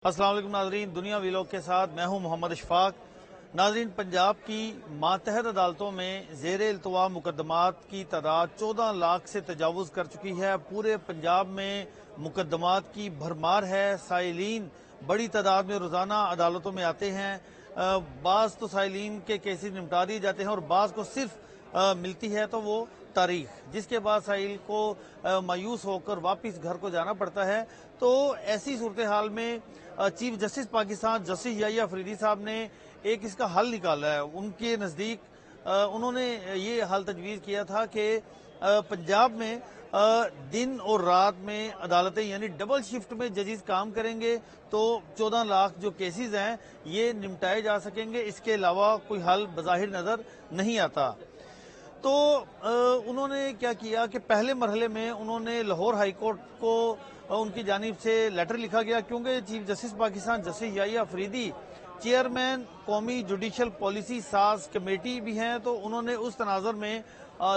अस्सलाम वालेकुम नाजरीन, दुनिया व्लॉग के साथ मैं हूं मोहम्मद इशफाक। नाजरीन, पंजाब की मातहत अदालतों में ज़ेर इल्तवा मुकदमात की तादाद 14 लाख से तजावुज़ कर चुकी है। पूरे पंजाब में मुकदमात की भरमार है। साइलीन बड़ी तादाद में रोज़ाना अदालतों में आते हैं। बाज़ तो साइलीन के केसेस निपटा दिए जाते हैं और बाज़ को सिर्फ मिलती है तो वो तारीख, जिसके बाद साहिल को मायूस होकर वापस घर को जाना पड़ता है। तो ऐसी सूरत हाल में chief justice Pakistan justice Yahya Afridi साहब ने एक इसका हल निकाला है। उनके नज़दीक उन्होंने ये हल तजवीज़ किया था कि पंजाब में दिन और रात में अदालतें यानी डबल शिफ्ट में जजेस काम करेंगे तो 14 लाख जो केसेस हैं ये निपटाए जा सकेंगे। इसके अलावा कोई हल बज़ाहिर नज़र नहीं आता। तो उन्होंने क्या किया कि पहले मरहले में उन्होंने लाहौर हाई कोर्ट को उनकी जानिब से लेटर लिखा गया, क्योंकि chief justice Pakistan justice Yahya Afridi chairman कौमी जुडिशल पॉलिसी साज कमेटी भी हैं। तो उन्होंने उस तनाज़ुर में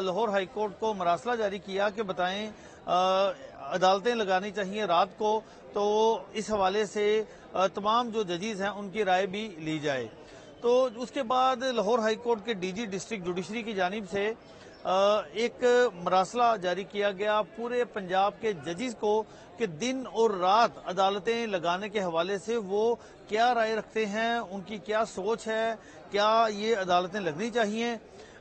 लाहौर हाई कोर्ट को मरासला जारी किया कि बताएं अदालतें लगानी चाहिए रात को, तो इस हवाले से तमाम जो जजेस हैं उनकी राय भी ली जाए। तो उसके बाद लाहौर हाई कोर्ट के डीजी डिस्ट्रिक्ट जुडिशरी की जानिब से एक मरासला जारी किया गया पूरे पंजाब के जजेस को कि दिन और रात अदालतें लगाने के हवाले से वो क्या राय रखते हैं, उनकी क्या सोच है, क्या ये अदालतें लगनी चाहिए।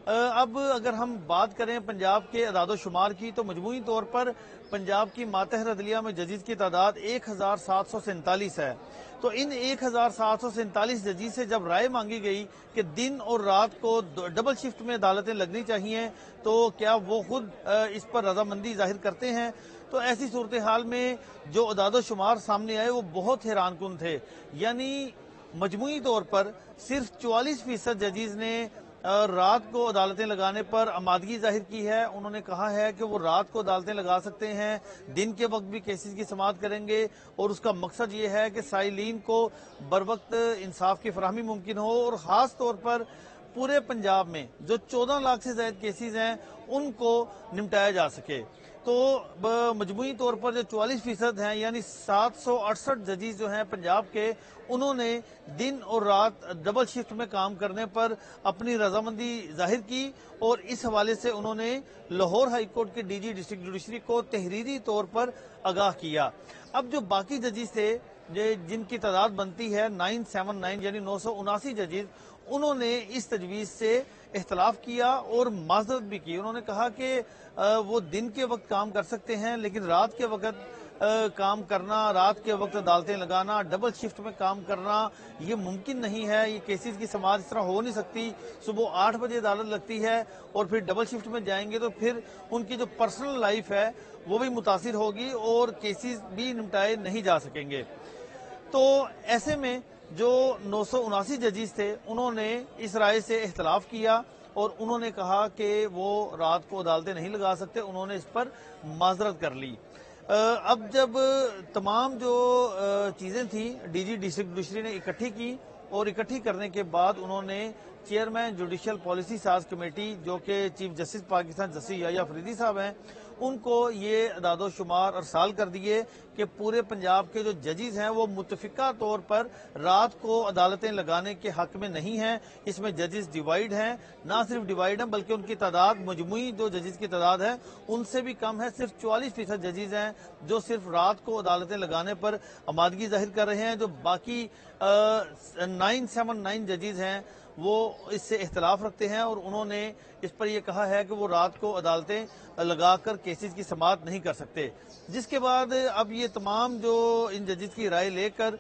अब अगर हम बात करें पंजाब के अदाद-ओ-शुमार की, तो मजमूई तौर पर पंजाब की मातहत अदलिया में जजेस की तादाद 1747 है। तो इन 1747 जजेस से जब राय मांगी गई कि दिन और रात को डबल शिफ्ट में अदालतें लगनी चाहिए, तो क्या वो खुद इस पर रजामंदी जाहिर करते हैं। तो ऐसी सूरत हाल में जो अदाद-ओ-शुमार सामने आए वो बहुत हैरानकुन थे। यानी मजमूई तौर पर सिर्फ 44% जजेस ने रात को अदालतें लगाने पर आमादगी जाहिर की है। उन्होंने कहा है कि वो रात को अदालतें लगा सकते हैं, दिन के वक्त भी केसेस की समाअत करेंगे और उसका मकसद ये है कि साइलीन को बर वक्त इंसाफ की फराहमी मुमकिन हो और ख़ास तौर पर पूरे पंजाब में जो 14 लाख से ज़ायद केसेस हैं उनको निपटाया जा सके। तो मजमूई तौर पर जो 44% हैं यानी 768 जजेस जो हैं पंजाब के, उन्होंने दिन और रात डबल शिफ्ट में काम करने पर अपनी रजामंदी जाहिर की और इस हवाले से उन्होंने लाहौर हाई कोर्ट के डीजी डिस्ट्रिक्ट जुडिशरी को तहरीरी तौर पर आगाह किया। अब जो बाकी जजेस थे जिनकी तादाद बनती है 979 यानी 979 जजेस, उन्होंने इस तजवीज़ से इख्तलाफ किया और माजरत भी की। उन्होंने कहा कि वो दिन के वक्त काम कर सकते हैं लेकिन रात के वक्त काम करना, रात के वक्त अदालतें लगाना, डबल शिफ्ट में काम करना ये मुमकिन नहीं है। ये केसेस की समाअत इस तरह हो नहीं सकती। सुबह 8 बजे अदालत लगती है और फिर डबल शिफ्ट में जाएंगे तो फिर उनकी जो पर्सनल लाइफ है वो भी मुतासिर होगी और केसेस भी निपटाए नहीं जा सकेंगे। तो ऐसे में जो 979 जजेस थे उन्होंने इस राय से इख्तलाफ किया और उन्होंने कहा कि वो रात को अदालतें नहीं लगा सकते। उन्होंने इस पर माजरत कर ली। अब जब तमाम जो चीज़ें थी डीजी डिस्ट्रिक्ट जुडिशरी ने इकट्ठी की और इकट्ठी करने के बाद उन्होंने चेयरमैन जुडिशल पॉलिसी साज कमेटी जो कि chief justice Pakistan justice Yahya Afridi साहब हैं, उनको ये अदाद-ओ-शुमार अरसाल कर दिए कि पूरे पंजाब के जो जजेस हैं वो मुतफिका तौर पर रात को अदालतें लगाने के हक में नहीं हैं। इसमें जजेस डिवाइड हैं, ना सिर्फ डिवाइड हैं बल्कि उनकी तादाद मजमूई जो जजेस की तादाद है उनसे भी कम है। सिर्फ 44% जजेस हैं जो सिर्फ रात को अदालतें लगाने पर आमादगी जाहिर कर रहे हैं। जो बाकी 979 जजेस हैं वो इससे इख्तलाफ रखते हैं और उन्होंने इस पर यह कहा है कि वो रात को अदालतें लगाकर केसेस की समाअत नहीं कर सकते। जिसके बाद अब ये तमाम जो इन जजेस की राय लेकर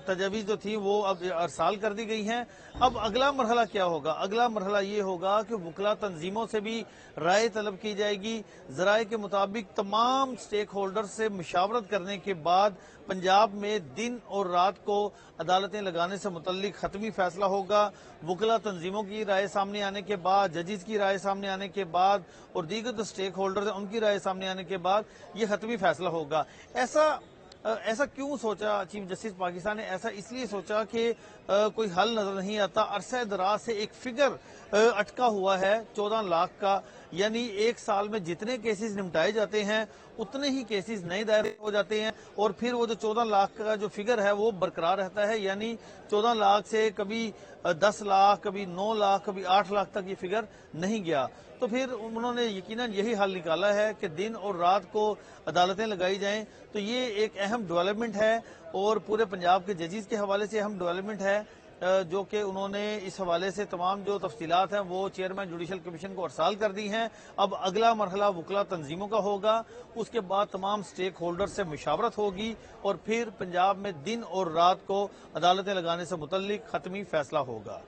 तजावीज़ जो थी वो अब अरसाल कर दी गई हैं। अब अगला मरहला क्या होगा? अगला मरहला ये होगा कि वकला तंजीमों से भी राय तलब की जाएगी। ज़राए के मुताबिक तमाम स्टेक होल्डर से मुशावरत करने के बाद पंजाब में दिन और रात को अदालतें लगाने से मुतल्लिक खत्मी फैसला होगा। वकला तंजीमों की राय सामने आने के बाद, जजेस की राय सामने आने के बाद और दीगर जो स्टेक होल्डर हैं उनकी राय सामने आने के बाद ये खत्मी फैसला होगा। ऐसा क्यों सोचा चीफ जस्टिस पाकिस्तान ने? ऐसा इसलिए सोचा कि कोई हल नजर नहीं आता। अरसे दराज से एक फिगर अटका हुआ है 14 लाख का, यानी एक साल में जितने केसेस निपटाए जाते हैं उतने ही केसेस नए दायर हो जाते हैं और फिर वो जो 14 लाख का जो फिगर है वो बरकरार रहता है, यानी 14 लाख से कभी 10 लाख, कभी 9 लाख, कभी 8 लाख तक ये फिगर नहीं गया। तो फिर उन्होंने यकीनन यही हल निकाला है कि दिन और रात को अदालतें लगाई जाएं। तो ये एक अहम डेवलपमेंट है और पूरे पंजाब के जजेस के हवाले से अहम डेवलपमेंट है, जो कि उन्होंने इस हवाले से तमाम जो तफसीलात हैं वो चेयरमैन जुडिशल कमीशन को अरसाल कर दी हैं। अब अगला मरहला वकला तंजीमों का होगा, उसके बाद तमाम स्टेक होल्डर से मुशावरत होगी और फिर पंजाब में दिन और रात को अदालतें लगाने से मुतल्लिक खत्मी फैसला होगा।